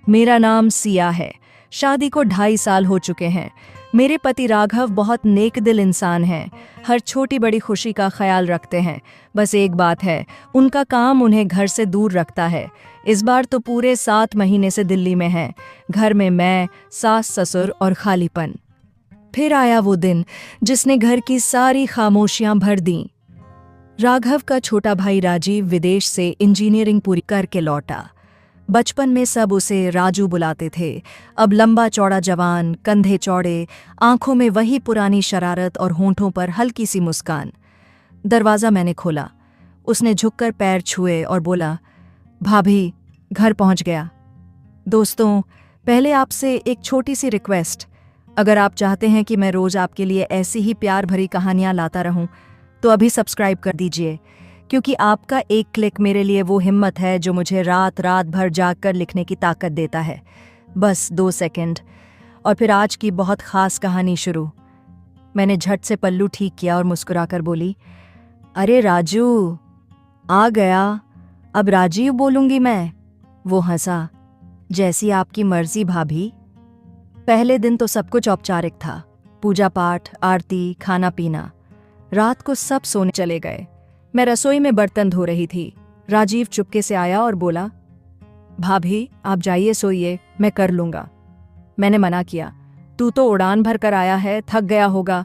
मेरा नाम सिया है। शादी को 2.5 साल हो चुके हैं। मेरे पति राघव बहुत नेक दिल इंसान हैं। हर छोटी बड़ी खुशी का ख्याल रखते हैं। बस एक बात है, उनका काम उन्हें घर से दूर रखता है। इस बार तो पूरे 7 महीने से दिल्ली में हैं। घर में मैं, सास ससुर और खालीपन। फिर आया वो दिन जिसने घर की सारी खामोशियां भर दीं। राघव का छोटा भाई राजीव विदेश से इंजीनियरिंग पूरी करके लौटा। बचपन में सब उसे राजू बुलाते थे। अब लंबा चौड़ा जवान, कंधे चौड़े, आंखों में वही पुरानी शरारत और होंठों पर हल्की सी मुस्कान। दरवाज़ा मैंने खोला। उसने झुककर पैर छुए और बोला, भाभी, घर पहुंच गया। दोस्तों, पहले आपसे एक छोटी सी रिक्वेस्ट। अगर आप चाहते हैं कि मैं रोज़ आपके लिए ऐसी ही प्यार भरी कहानियाँ लाता रहूं, तो अभी सब्सक्राइब कर दीजिए, क्योंकि आपका एक क्लिक मेरे लिए वो हिम्मत है जो मुझे रात रात भर जागकर लिखने की ताकत देता है। बस 2 सेकंड और फिर आज की बहुत ख़ास कहानी शुरू। मैंने झट से पल्लू ठीक किया और मुस्कुराकर बोली, अरे राजू, आ गया। अब राजीव बोलूँगी मैं। वो हंसा, जैसी आपकी मर्जी भाभी। पहले दिन तो सब कुछ औपचारिक था। पूजा पाठ, आरती, खाना पीना। रात को सब सोने चले गए। मैं रसोई में बर्तन धो रही थी। राजीव चुपके से आया और बोला, भाभी, आप जाइए सोइए, मैं कर लूँगा। मैंने मना किया। तू तो उड़ान भर कर आया है, थक गया होगा।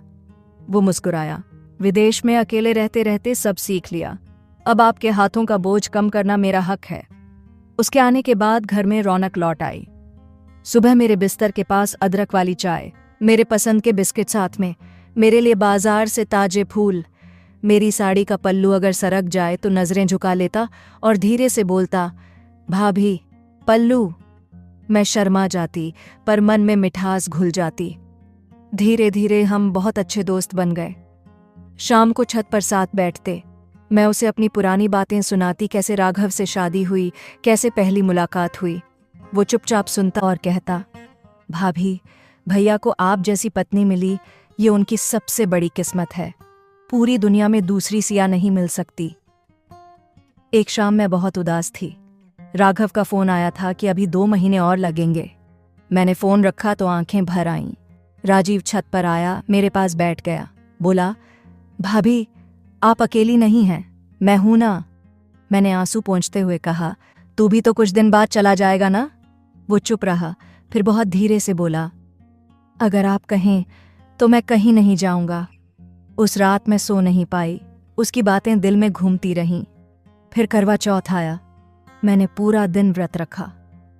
वो मुस्कुराया, विदेश में अकेले रहते रहते सब सीख लिया। अब आपके हाथों का बोझ कम करना मेरा हक है। उसके आने के बाद घर में रौनक लौट आई। सुबह मेरे बिस्तर के पास अदरक वाली चाय, मेरे पसंद के बिस्किट साथ में, मेरे लिए बाजार से ताजे फूल। मेरी साड़ी का पल्लू अगर सरक जाए तो नजरें झुका लेता और धीरे से बोलता, भाभी, पल्लू। मैं शर्मा जाती, पर मन में मिठास घुल जाती। धीरे धीरे हम बहुत अच्छे दोस्त बन गए। शाम को छत पर साथ बैठते। मैं उसे अपनी पुरानी बातें सुनाती, कैसे राघव से शादी हुई, कैसे पहली मुलाकात हुई। वो चुपचाप सुनता और कहता, भाभी, भैया को आप जैसी पत्नी मिली, ये उनकी सबसे बड़ी किस्मत है। पूरी दुनिया में दूसरी सिया नहीं मिल सकती। एक शाम मैं बहुत उदास थी। राघव का फोन आया था कि अभी 2 महीने और लगेंगे। मैंने फोन रखा तो आंखें भर आईं। राजीव छत पर आया, मेरे पास बैठ गया। बोला, भाभी, आप अकेली नहीं हैं, मैं हूं ना। मैंने आंसू पोंछते हुए कहा, तू भी तो कुछ दिन बाद चला जाएगा ना। वो चुप रहा, फिर बहुत धीरे से बोला, अगर आप कहें तो मैं कहीं नहीं जाऊंगा। उस रात मैं सो नहीं पाई। उसकी बातें दिल में घूमती रहीं। फिर करवा चौथ आया। मैंने पूरा दिन व्रत रखा।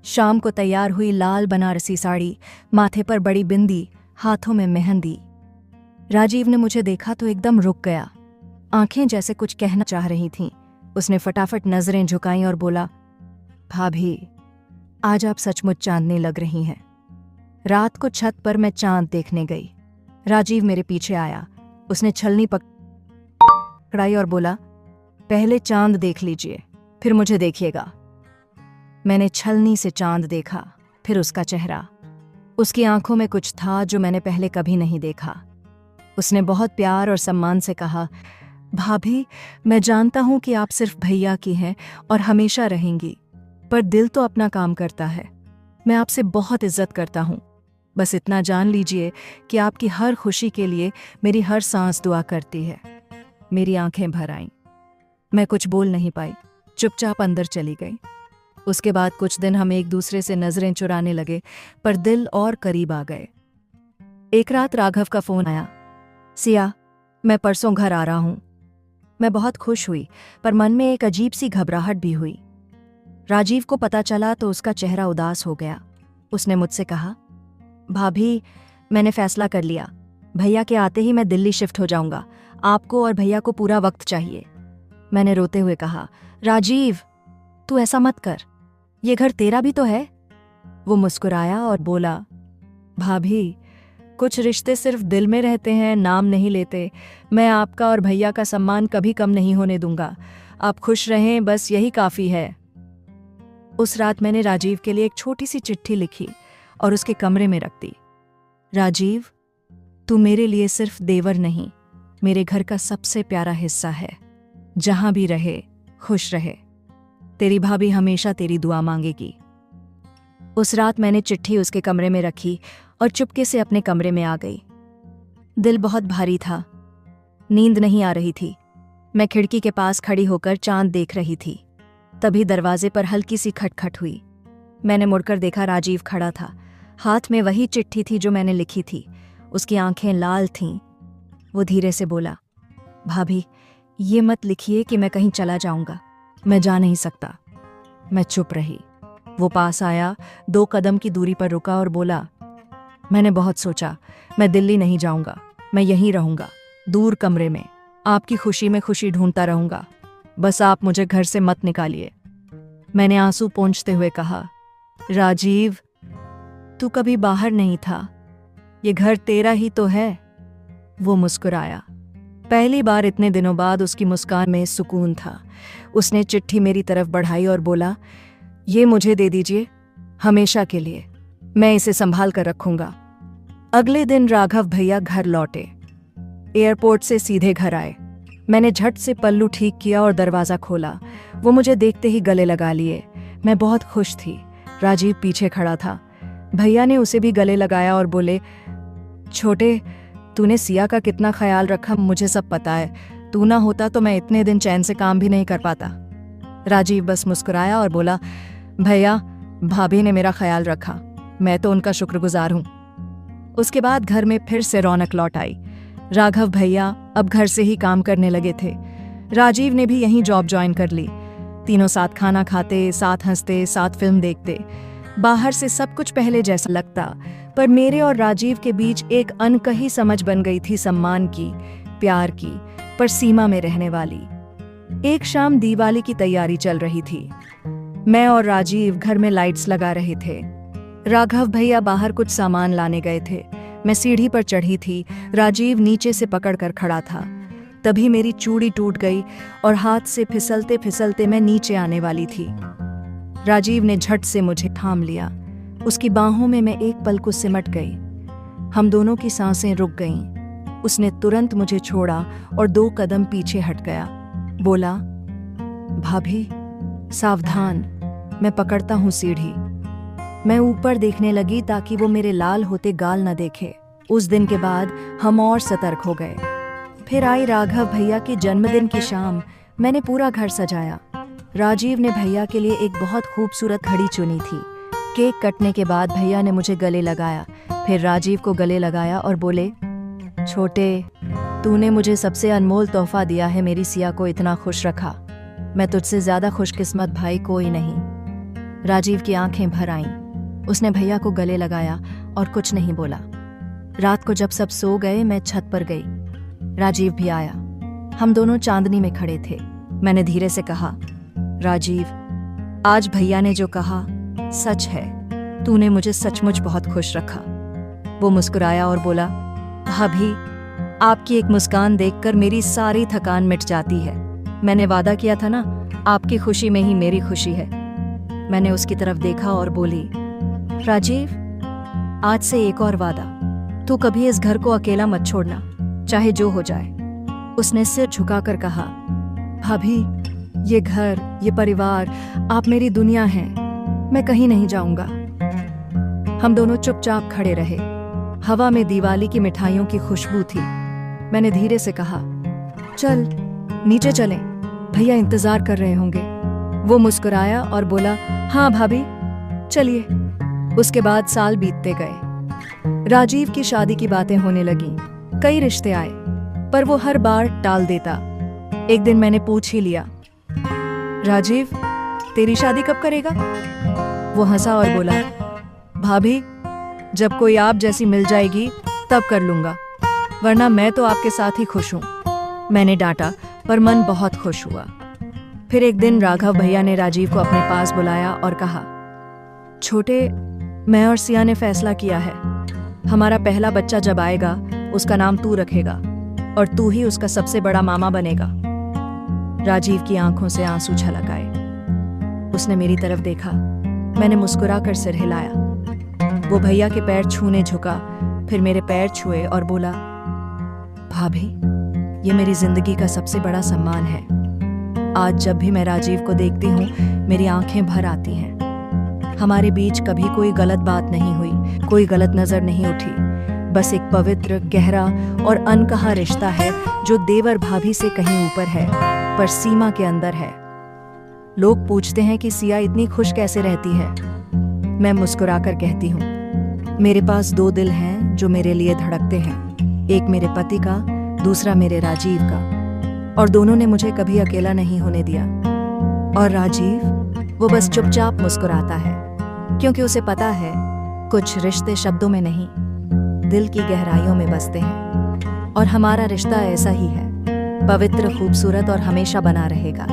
शाम को तैयार हुई लाल बनारसी साड़ी, माथे पर बड़ी बिंदी, हाथों में मेहंदी। राजीव ने मुझे देखा तो एकदम रुक गया। आंखें जैसे कुछ कहना चाह रही थीं। उसने फटाफट नजरें झुकाईं और बोला, भाभी, आज आप सचमुच चांदनी लग रही हैं। रात को छत पर मैं चांद देखने गई। राजीव मेरे पीछे आया। उसने छलनी पकड़ाई और बोला, पहले चांद देख लीजिए, फिर मुझे देखिएगा। मैंने छलनी से चांद देखा, फिर उसका चेहरा। उसकी आंखों में कुछ था जो मैंने पहले कभी नहीं देखा। उसने बहुत प्यार और सम्मान से कहा, भाभी, मैं जानता हूं कि आप सिर्फ भैया की हैं और हमेशा रहेंगी, पर दिल तो अपना काम करता है। मैं आपसे बहुत इज्जत करता हूं। बस इतना जान लीजिए कि आपकी हर खुशी के लिए मेरी हर सांस दुआ करती है। मेरी आंखें भर आईं। मैं कुछ बोल नहीं पाई, चुपचाप अंदर चली गई। उसके बाद कुछ दिन हम एक दूसरे से नजरें चुराने लगे, पर दिल और करीब आ गए। एक रात राघव का फोन आया, सिया, मैं परसों घर आ रहा हूं। मैं बहुत खुश हुई, पर मन में एक अजीब सी घबराहट भी हुई। राजीव को पता चला तो उसका चेहरा उदास हो गया। उसने मुझसे कहा, भाभी, मैंने फैसला कर लिया। भैया के आते ही मैं दिल्ली शिफ्ट हो जाऊंगा। आपको और भैया को पूरा वक्त चाहिए। मैंने रोते हुए कहा, राजीव, तू ऐसा मत कर, ये घर तेरा भी तो है। वो मुस्कुराया और बोला, भाभी, कुछ रिश्ते सिर्फ दिल में रहते हैं, नाम नहीं लेते। मैं आपका और भैया का सम्मान कभी कम नहीं होने दूंगा। आप खुश रहें, बस यही काफ़ी है। उस रात मैंने राजीव के लिए एक छोटी सी चिट्ठी लिखी और उसके कमरे में रख दी। राजीव, तू मेरे लिए सिर्फ देवर नहीं, मेरे घर का सबसे प्यारा हिस्सा है। जहां भी रहे, खुश रहे। तेरी भाभी हमेशा तेरी दुआ मांगेगी। उस रात मैंने चिट्ठी उसके कमरे में रखी और चुपके से अपने कमरे में आ गई। दिल बहुत भारी था, नींद नहीं आ रही थी। मैं खिड़की के पास खड़ी होकर चांद देख रही थी। तभी दरवाजे पर हल्की सी खटखट हुई। मैंने मुड़कर देखा, राजीव खड़ा था। हाथ में वही चिट्ठी थी जो मैंने लिखी थी। उसकी आंखें लाल थीं। वो धीरे से बोला, भाभी, ये मत लिखिए कि मैं कहीं चला जाऊंगा, मैं जा नहीं सकता। मैं चुप रही। वो पास आया, 2 कदम की दूरी पर रुका और बोला, मैंने बहुत सोचा, मैं दिल्ली नहीं जाऊंगा, मैं यहीं रहूंगा, दूर कमरे में, आपकी खुशी में खुशी ढूंढता रहूंगा, बस आप मुझे घर से मत निकालिए। मैंने आंसू पोंछते हुए कहा, राजीव, तू कभी बाहर नहीं था, ये घर तेरा ही तो है। वो मुस्कुराया। पहली बार इतने दिनों बाद उसकी मुस्कान में सुकून था। उसने चिट्ठी मेरी तरफ बढ़ाई और बोला, ये मुझे दे दीजिए, हमेशा के लिए, मैं इसे संभाल कर रखूंगा। अगले दिन राघव भैया घर लौटे। एयरपोर्ट से सीधे घर आए। मैंने झट से पल्लू ठीक किया और दरवाज़ा खोला। वो मुझे देखते ही गले लगा लिए। मैं बहुत खुश थी। राजीव पीछे खड़ा था। भैया ने उसे भी गले लगाया और बोले, छोटे, तूने सिया का कितना ख्याल रखा मुझे सब पता है, तू ना होता तो मैं इतने दिन चैन से काम भी नहीं कर पाता। राजीव बस मुस्कुराया और बोला, भैया, भाभी ने मेरा ख्याल रखा, मैं तो उनका शुक्रगुजार हूँ। उसके बाद घर में फिर से रौनक लौट आई। राघव भैया अब घर से ही काम करने लगे थे। राजीव ने भी यहीं जॉब ज्वाइन कर ली। तीनों साथ खाना खाते, साथ हंसते, साथ फिल्म देखते। बाहर से सब कुछ पहले जैसा लगता, पर मेरे और राजीव के बीच एक अनकही समझ बन गई थी, सम्मान की, प्यार की, पर सीमा में रहने वाली। एक शाम दिवाली की तैयारी चल रही थी। मैं और राजीव घर में लाइट्स लगा रहे थे। राघव भैया बाहर कुछ सामान लाने गए थे। मैं सीढ़ी पर चढ़ी थी, राजीव नीचे से पकड़कर खड़ा था। तभी मेरी चूड़ी टूट गई और हाथ से फिसलते फिसलते मैं नीचे आने वाली थी। राजीव ने झट से मुझे थाम लिया। उसकी बाहों में मैं एक पल को सिमट गई। हम दोनों की सांसें रुक गईं। उसने तुरंत मुझे छोड़ा और 2 कदम पीछे हट गया। बोला, भाभी, सावधान, मैं पकड़ता हूँ सीढ़ी। मैं ऊपर देखने लगी ताकि वो मेरे लाल होते गाल न देखे। उस दिन के बाद हम और सतर्क हो गए। फिर आई राघव भैया के जन्मदिन की शाम। मैंने पूरा घर सजाया। राजीव ने भैया के लिए एक बहुत खूबसूरत घड़ी चुनी थी। केक कटने के बाद भैया ने मुझे गले लगाया, फिर राजीव को गले लगाया और बोले, छोटे, तूने मुझे सबसे अनमोल तोहफा दिया है, मेरी सिया को इतना खुश रखा। मैं तुझसे ज्यादा खुशकिस्मत भाई कोई नहीं। राजीव की आंखें भर आईं। उसने भैया को गले लगाया और कुछ नहीं बोला। रात को जब सब सो गए, मैं छत पर गई। राजीव भी आया। हम दोनों चांदनी में खड़े थे। मैंने धीरे से कहा, राजीव, आज भैया ने जो कहा सच है, तूने मुझे सचमुच बहुत खुश रखा। वो मुस्कुराया और बोला, भाभी, आपकी एक मुस्कान देखकर मेरी सारी थकान मिट जाती है। मैंने वादा किया था ना, आपकी खुशी में ही मेरी खुशी है। मैंने उसकी तरफ देखा और बोली, राजीव, आज से एक और वादा, तू कभी इस घर को अकेला मत छोड़ना, चाहे जो हो जाए। उसने सिर झुकाकर कहा, भाभी, ये घर, ये परिवार, आप मेरी दुनिया हैं, मैं कहीं नहीं जाऊंगा। हम दोनों चुपचाप खड़े रहे। हवा में दिवाली की मिठाइयों की खुशबू थी। मैंने धीरे से कहा, चल नीचे चलें, भैया इंतजार कर रहे होंगे। वो मुस्कुराया और बोला, हाँ भाभी, चलिए। उसके बाद साल बीतते गए। राजीव की शादी की बातें होने लगी। कई रिश्ते आए, पर वो हर बार टाल देता। एक दिन मैंने पूछ ही लिया, राजीव, तेरी शादी कब करेगा? वो हंसा और बोला, भाभी, जब कोई आप जैसी मिल जाएगी तब कर लूंगा, वरना मैं तो आपके साथ ही खुश हूं। मैंने डांटा, पर मन बहुत खुश हुआ। फिर एक दिन राघव भैया ने राजीव को अपने पास बुलाया और कहा, छोटे, मैं और सिया ने फैसला किया है, हमारा पहला बच्चा जब आएगा उसका नाम तू रखेगा और तू ही उसका सबसे बड़ा मामा बनेगा। राजीव की आंखों से आंसू छलक आए। उसने मेरी तरफ देखा। मैंने मुस्कुराकर सिर हिलाया। वो भैया के पैर छूने झुका, फिर मेरे पैर छुए और बोला, भाभी, ये मेरी जिंदगी का सबसे बड़ा सम्मान है। आज जब भी मैं राजीव को देखती हूँ, मेरी आंखें भर आती हैं। हमारे बीच कभी कोई गलत बात नहीं हुई, कोई गलत नजर नहीं उठी। बस एक पवित्र, गहरा और अनकहा रिश्ता है जो देवर भाभी से कहीं ऊपर है, पर सीमा के अंदर है। लोग पूछते हैं कि सिया इतनी खुश कैसे रहती है। मैं मुस्कुराकर कहती हूँ, मेरे पास 2 दिल हैं जो मेरे लिए धड़कते हैं, एक मेरे पति का, दूसरा मेरे राजीव का, और दोनों ने मुझे कभी अकेला नहीं होने दिया। और राजीव, वो बस चुपचाप मुस्कुराता है, क्योंकि उसे पता है कुछ रिश्ते शब्दों में नहीं, दिल की गहराइयों में बसते हैं। और हमारा रिश्ता ऐसा ही है, पवित्र, खूबसूरत और हमेशा बना रहेगा।